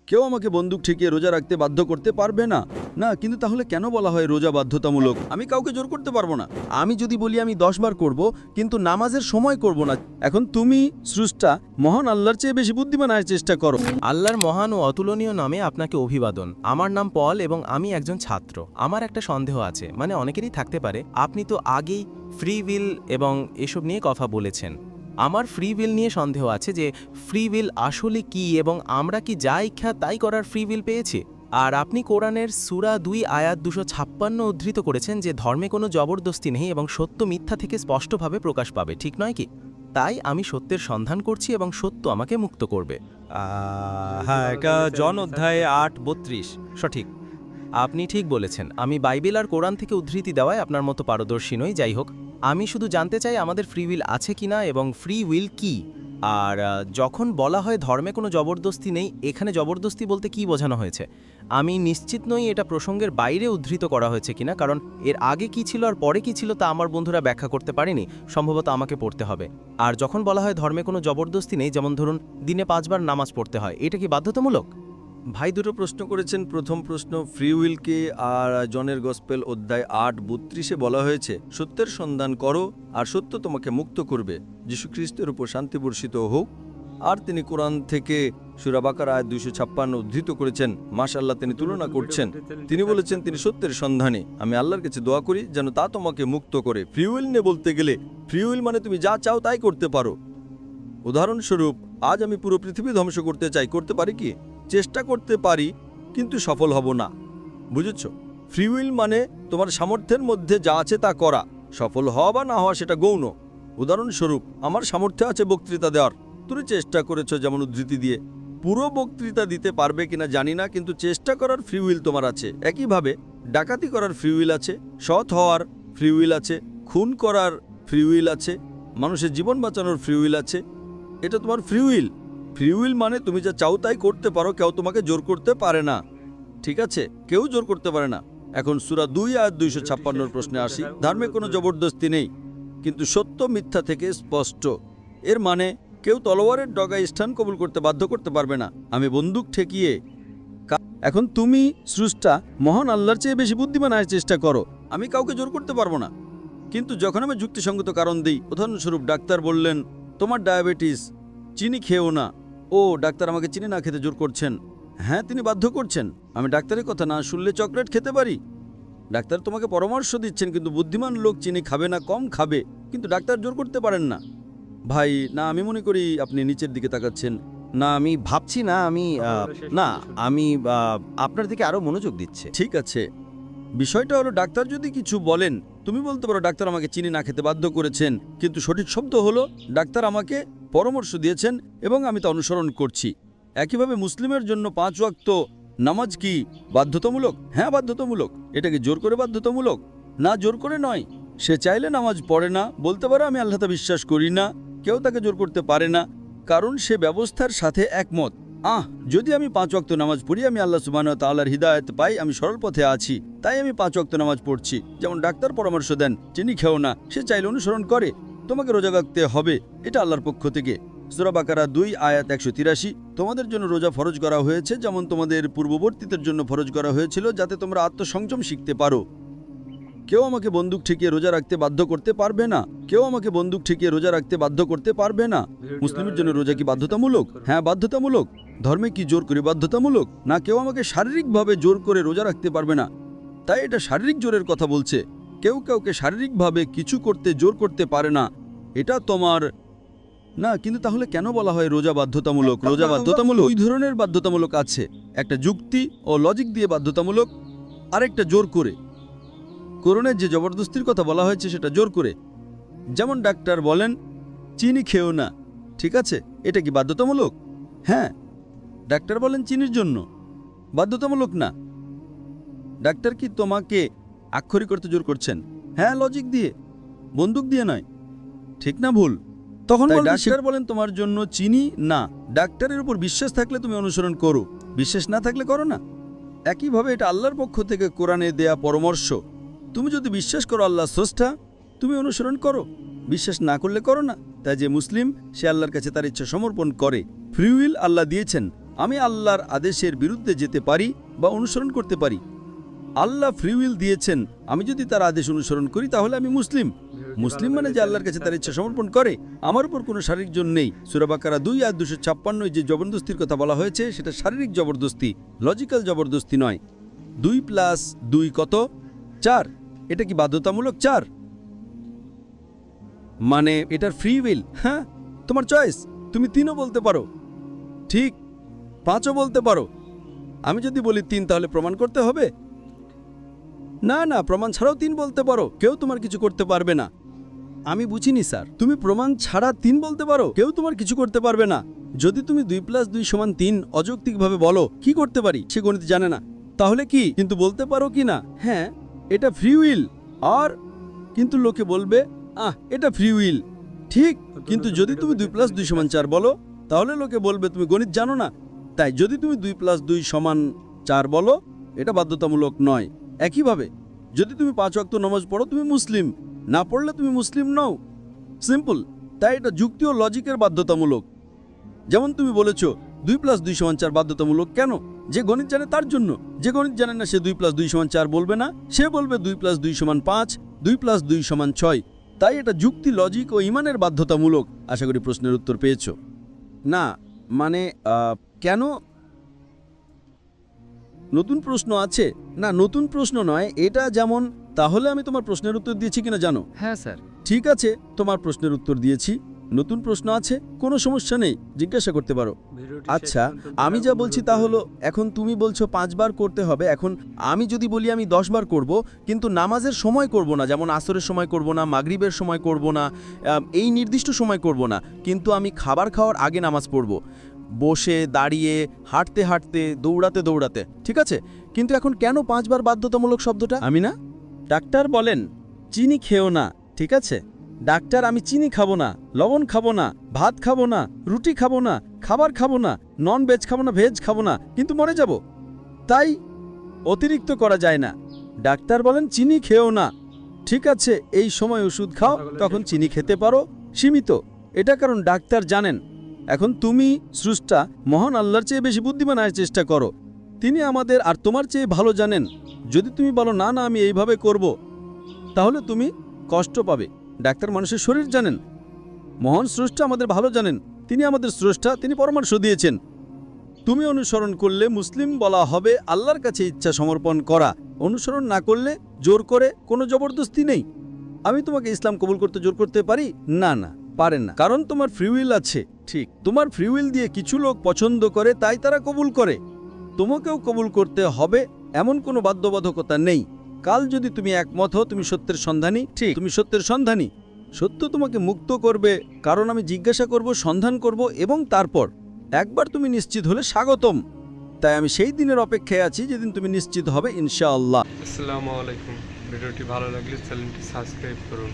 কেউ আমাকে বন্দুক ঠেকিয়ে রোজা রাখতে বাধ্য করতে পারবে না। না, কিন্তু তাহলে কেন বলা হয় রোজা বাধ্যতামূলক? আমি কাউকে জোর করতে পারবো না। আমি যদি বলি আমি 10 বার করব, কিন্তু নামাজের সময় করব না। এখন তুমি স্রষ্টা মহান আল্লাহর চেয়ে বেশি বুদ্ধিমান হওয়ার চেষ্টা করো। আল্লাহর মহান ও অতুলনীয় নামে আপনাকে অভিবাদন। আমার নাম পল এবং আমি একজন ছাত্র। আমার একটা সন্দেহ আছে, মানে অনেকেরই থাকতে পারে। আপনি তো আগেই ফ্রি উইল এবং এসব নিয়ে কথা বলেছেন। আমার ফ্রি উইল নিয়ে সন্দেহ আছে যে ফ্রি উইল আসলে কি এবং আমরা কি যা ইচ্ছা তাই করার ফ্রি উইল পেয়েছি। আর আপনি কোরআনের সূরা 2 আয়াত 256 উদ্ধৃত করেছেন যে ধর্মে কোনো জবরদস্তি নেই এবং সত্য মিথ্যা থেকে স্পষ্টভাবে প্রকাশ পাবে, ঠিক নয় কি? তাই আমি সত্যের সন্ধান করছি এবং সত্য আমাকে মুক্ত করবে। হ্যাঁ, এটা জন অধ্যায় 8:32 সঠিক। আপনি ঠিক বলেছেন। আমি বাইবেল আর কোরআন থেকে উদ্ধৃতি দেওয়ায় আপনার মতো পারদর্শী নই। যাই হোক, আমি শুধু জানতে চাই আমাদের ফ্রি উইল আছে কিনা এবং ফ্রি উইল কি। আর যখন বলা হয় ধর্মে কোনো জবরদস্তি নেই, এখানে জবরদস্তি বলতে কি বোঝানো হয়েছে? আমি নিশ্চিত নই এটা প্রসঙ্গের বাইরে উদ্ধৃত করা হয়েছে কিনা, কারণ এর আগে কি ছিল আর পরে কি ছিল তা আমার বন্ধুরা ব্যাখ্যা করতে পারেনি। সম্ভবত আমাকে পড়তে হবে। আর যখন বলা হয় ধর্মে কোনো জবরদস্তি নেই, যেমন ধরুন দিনে 5 বার নামাজ পড়তে হয়, এটা কি বাধ্যতামূলক? ভাই দুটো প্রশ্ন করেছেন। প্রথম প্রশ্ন ফ্রি উইলকে, আর জনের গসপেল অধ্যায় 8:32 বলা হয়েছে সত্যের সন্ধান করো আর সত্য তোমাকে মুক্ত করবে। যীশু খ্রিস্টের উপর শান্তি বর্ষিত হোক। আর তিনি কোরআন থেকে সূরা বাকারা আয়াত 256 উদ্ধৃত করেছেন। মাশাআল্লাহ, তিনি তুলনা করছেন। তিনি বলেছেন তিনি সত্যের সন্ধানে। আমি আল্লাহর কাছে দোয়া করি যেন তা তোমাকে মুক্ত করে। ফ্রি উইল নিয়ে বলতে গেলে ফ্রি উইল মানে তুমি যা চাও তাই করতে পারো। উদাহরণস্বরূপ, আজ আমি পুরো পৃথিবী ধ্বংস করতে চাই, করতে পারি কি? চেষ্টা করতে পারি, কিন্তু সফল হব না। বুঝেছ? ফ্রি উইল মানে তোমার সামর্থ্যের মধ্যে যা আছে তা করা। সফল হওয়া বা না হওয়া সেটা গৌণ। উদাহরণস্বরূপ, আমার সামর্থ্য আছে বক্তৃতা দেওয়ার। তুমি চেষ্টা করেছ যেমন উদ্ধৃতি দিয়ে। পুরো বক্তৃতা দিতে পারবে কিনা জানি না, কিন্তু চেষ্টা করার ফ্রি উইল তোমার আছে। একইভাবে ডাকাতি করার ফ্রি উইল আছে, সৎ হওয়ার ফ্রি উইল আছে, খুন করার ফ্রি উইল আছে, মানুষের জীবন বাঁচানোর ফ্রি উইল আছে। এটা তোমার ফ্রি উইল। ফ্রি উইল মানে তুমি যা চাও তাই করতে পারো, কেউ তোমাকে জোর করতে পারে না। ঠিক আছে, কেউ জোর করতে পারে না। এখন সূরা 2 আয়াত 256 প্রশ্নে আসি। ধর্মে কোনো জবরদস্তি নেই, কিন্তু সত্য মিথ্যা থেকে স্পষ্ট। এর মানে কেউ তলোয়ারের ডগায় স্থান কবুল করতে বাধ্য করতে পারবে না। আমি বন্দুক ঠেকিয়ে। এখন তুমি স্রষ্টা মহান আল্লাহর চেয়ে বেশি বুদ্ধিমান হওয়ার চেষ্টা করো। আমি কাউকে জোর করতে পারবো না, কিন্তু যখন আমি যুক্তিসঙ্গত কারণ দিই, উদাহরণস্বরূপ ডাক্তার বললেন তোমার ডায়াবেটিস, চিনি খেও না। ও ডাক্তার আমাকে চিনি না খেতে জোর করছেন। হ্যাঁ, তিনি বাধ্য করছেন। আমি ডাক্তারের কথা না শুনলে চকলেট খেতে পারি। ডাক্তার তোমাকে পরামর্শ দিচ্ছেন, কিন্তু বুদ্ধিমান লোক চিনি খাবে না, কম খাবে, কিন্তু ডাক্তার জোর করতে পারেন না। ভাই না, আমি মনে করি আপনি নিচের দিকে তাকাচ্ছেন। না, আমি ভাবছি না। আমি আপনার দিকে আরো মনোযোগ দিচ্ছে। ঠিক আছে, বিষয়টা হলো ডাক্তার যদি কিছু বলেন, তুমি বলতে পারো ডাক্তার আমাকে চিনি না খেতে বাধ্য করেছেন, কিন্তু সঠিক শব্দ হলো ডাক্তার আমাকে পরামর্শ দিয়েছেন এবং আমি তা অনুসরণ করছি। একইভাবে মুসলিমের জন্য 5 ওয়াক্ত নামাজ কি বাধ্যতামূলক? হ্যাঁ, বাধ্যতামূলক। এটা কি জোর করে বাধ্যতামূলক? না, জোর করে নয়। সে চাইলে নামাজ পড়ে না, বলতে পারে আমি আল্লাহতে বিশ্বাস করি না, কেউ তাকে জোর করতে পারে না, কারণ সে ব্যবস্থার সাথে একমত। যদি আমি 5 ওয়াক্ত নামাজ পড়ি, আমি আল্লাহ সুবহানাহু ওয়া তাআলার হিদায়াত পাই, আমি সরল পথে আছি, তাই আমি 5 ওয়াক্ত নামাজ পড়ছি। যেমন ডাক্তার পরামর্শ দেন চিনি খেও না, সে চাইলে অনুসরণ করে। তোমাকে রোজা রাখতে হবে, এটা আল্লাহর পক্ষ থেকে। সূরা বাকারা 2 আয়াত 183। তোমাদের জন্য রোজা ফরজ করা হয়েছে, যেমন তোমাদের পূর্ববর্তীদের জন্য ফরজ করা হয়েছিল, যাতে তোমরা আত্মসংযম শিখতে পারো। কেউ আমাকে বন্দুক ঠেকিয়ে রোজা রাখতে বাধ্য করতে পারবে না। কেউ আমাকে বন্দুক ঠেকিয়ে রোজা রাখতে বাধ্য করতে পারবে না। মুসলিমের জন্য রোজা কি বাধ্যতামূলক? হ্যাঁ, বাধ্যতামূলক। ধর্মে কি জোর করে বাধ্যতামূলক? না, কেউ আমাকে শারীরিকভাবে জোর করে রোজা রাখতে পারবে না, তাই এটা শারীরিক জোরের কথা বলছে। কেউ কাউকে শারীরিকভাবে কিছু করতে জোর করতে পারে না, এটা তোমার না। কিন্তু তাহলে কেন বলা হয় রোজা বাধ্যতামূলক? রোজা বাধ্যতামূলক 2 ধরনের বাধ্যতামূলক আছে। একটা যুক্তি ও লজিক দিয়ে বাধ্যতামূলক, আরেকটা জোর করে। কোরআনে যে জবরদস্তির কথা বলা হয়েছে সেটা জোর করে। যেমন ডাক্তার বলেন চিনি খেও না, ঠিক আছে, এটা কি বাধ্যতামূলক? হ্যাঁ, ডাক্তার বলেন চিনির জন্য, বাধ্যতামূলক না। ডাক্তার কি তোমাকে আক্ষরিক করতে জোর করছেন? হ্যাঁ, লজিক দিয়ে, বন্দুক দিয়ে নয়। ঠিক না ভুল? তখন ডাক্তার বলেন তোমার জন্য চিনি না। ডাক্তারের উপর বিশ্বাস থাকলে তুমি অনুসরণ করো, বিশ্বাস না থাকলে করো না। একইভাবে এটা আল্লাহর পক্ষ থেকে কোরআনে দেয়া পরামর্শ। তুমি যদি বিশ্বাস করো আল্লাহ স্রষ্টা, তুমি অনুসরণ করো, বিশ্বাস না করলে করো না। তাই যে মুসলিম, সে আল্লাহর কাছে তার ইচ্ছা সমর্পণ করে। ফ্রি উইল আল্লাহ দিয়েছেন, আমি আল্লাহর আদেশের বিরুদ্ধে যেতে পারি বা অনুসরণ করতে পারি। আল্লাহ ফ্রি উইল দিয়েছেন, আমি যদি তার আদেশ অনুসরণ করি তাহলে আমি মুসলিম। মুসলিম মানে যে আল্লাহর কাছে তার ইচ্ছা সমর্পণ করে। আমার উপর কোনো শারীরিক জোর নেই। সূরা বাকারা 2 আর 256 যে জবরদস্তির কথা বলা হয়েছে সেটা শারীরিক জবরদস্তি, লজিক্যাল জবরদস্তি নয়। 2 + 2 কত? 4। এটা কি বাধ্যতামূলক 4? মানে এটার ফ্রি উইল। হ্যাঁ, তোমার চয়েস। তুমি 3ও বলতে পারো, ঠিক 5ও বলতে পারো। আমি যদি বলি 3 তাহলে প্রমাণ করতে হবে? না না, প্রমাণ ছাড়াও 3 বলতে পারো, কেউ তোমার কিছু করতে পারবে না। আমি বুঝিনি স্যার। তুমি প্রমাণ ছাড়া 3 বলতে পারো, কেউ তোমার কিছু করতে পারবে না। যদি তুমি 2 + 2 = 3 অযৌক্তিকভাবে বলো, কি করতে পারি? সে গণিত জানে না, তাহলে কি কিন্তু বলতে পারো কি না হ্যাঁ এটা ফ্রি উইল? আর কিন্তু লোকে বলবে এটা ফ্রি উইল, ঠিক। কিন্তু যদি তুমি 2 + 2 = 4 বলো, তাহলে লোকে বলবে তুমি গণিত জানো না। তাই যদি তুমি 2 + 2 = 4 বলো, এটা বাধ্যতামূলক নয়। একইভাবে যদি তুমি 5 ওয়াক্ত নামাজ পড়ো, তুমি মুসলিম। না পড়লে তুমি মুসলিম নও। সিম্পল। তাই এটা যুক্তি ও লজিকের বাধ্যতামূলক। যেমন তুমি বলেছ 2 + 2 = 4 বাধ্যতামূলক কেন? যে গণিত জানে তার জন্য। যে গণিত জানে না সে 2 + 2 = 4 বলবে না, সে বলবে 2 + 2 = 5, 2 + 2 = 6। তাই এটা যুক্তি, লজিক ও ঈমানের বাধ্যতামূলক। আশা করি প্রশ্নের উত্তর পেয়েছো। না মানে কেন? নতুন প্রশ্ন আছে? না, নতুন প্রশ্ন নয় এটা। যেমন তাহলে আমি তোমার প্রশ্নের উত্তর দিয়েছি কিনা জানো? হ্যাঁ স্যার। ঠিক আছে, তোমার প্রশ্নের উত্তর দিয়েছি। নতুন প্রশ্ন আছে? কোনো সমস্যা নেই, জিজ্ঞাসা করতে পারো। আচ্ছা, আমি যা বলছি তা হলো, এখন তুমি বলছো 5 বার করতে হবে। এখন আমি যদি বলি আমি 10 বার করব, কিন্তু নামাজের সময় করব না, যেমন আসরের সময় করব না, মাগরিবের সময় করব না, এই নির্দিষ্ট সময় করব না, কিন্তু আমি খাবার খাওয়ার আগে নামাজ পড়ব, বসে দাঁড়িয়ে, হাঁটতে হাঁটতে, দৌড়াতে দৌড়াতে, ঠিক আছে। কিন্তু এখন কেন 5 বার বাধ্যতামূলক শব্দটা? আমি না, ডাক্তার বলেন চিনি খেও না, ঠিক আছে। ডাক্তার আমি চিনি খাবো না, লবণ খাবো না, ভাত খাবো না, রুটি খাবো না, খাবার খাবো না, নন ভেজ খাবো না, ভেজ খাবো না, কিন্তু মরে যাব। তাই অতিরিক্ত করা যায় না। ডাক্তার বলেন চিনি খেও না, ঠিক আছে, এই সময় ওষুধ খাও, তখন চিনি খেতে পারো, সীমিত। এটা কারণ ডাক্তার জানেন। এখন তুমি স্রষ্টা মহান আল্লাহর চেয়ে বেশি বুদ্ধিমান হওয়ার চেষ্টা করো। তিনি আমাদের আর তোমার চেয়ে ভালো জানেন। যদি তুমি বলো না না আমি এইভাবে করব, তাহলে তুমি কষ্ট পাবে। ডাক্তার মানুষের শরীর জানেন, মহান স্রষ্টা আমাদের ভালো জানেন। তিনি আমাদের স্রষ্টা, তিনি পরামর্শ দিয়েছেন। তুমি অনুসরণ করলে মুসলিম বলা হবে, আল্লাহর কাছে ইচ্ছা সমর্পণ করা। অনুসরণ না করলে জোর করে, কোনো জবরদস্তি নেই। আমি তোমাকে ইসলাম কবুল করতে জোর করতে পারি? না না, পারেন না, কারণ তোমার ফ্রি উইল আছে। ঠিক, তোমার ফ্রি উইল দিয়ে কিছু লোক পছন্দ করে, তাই তারা কবুল করে। তোমাকেও কবুল করতে হবে এমন কোনো বাধ্যবাধকতা নেই। কাল যদি তুমি একমত হও তুমি সত্যের সন্ধানী, ঠিক, তুমি সত্যের সন্ধানী। সত্য তোমাকে মুক্ত করবে, কারণ আমি জিজ্ঞাসা করব, সন্ধান করব, এবং তারপর একবার তুমি নিশ্চিত হলে স্বাগতম। তাই আমি সেই দিনের অপেক্ষায় আছি যেদিন তুমি নিশ্চিত হবে ইনশাআল্লাহ। আসসালামু আলাইকুম। ভিডিওটি ভালো লাগলে চ্যানেলটি সাবস্ক্রাইব করুন।